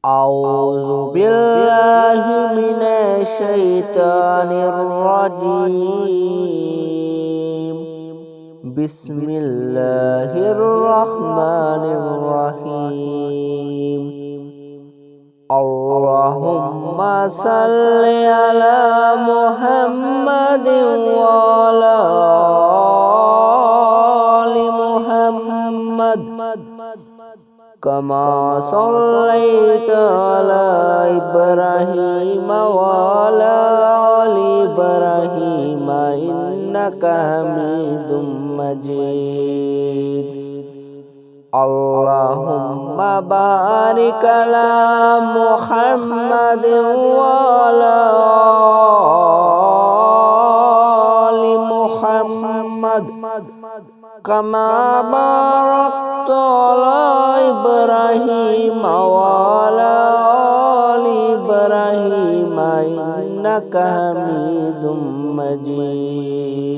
أعوذ بالله من الشيطان الرجيم. بسم الله الرحمن الرحيم. اللهم صل على محمد وعلى آل محمد كما صليت على إبراهيم وعلى آل إبراهيم إنك حميد مجيد. اللهم بارك على محمد وعلى آل محمد كما باركت على إبراهيم وعلى آل إبراهيم إنك حميد مجيد.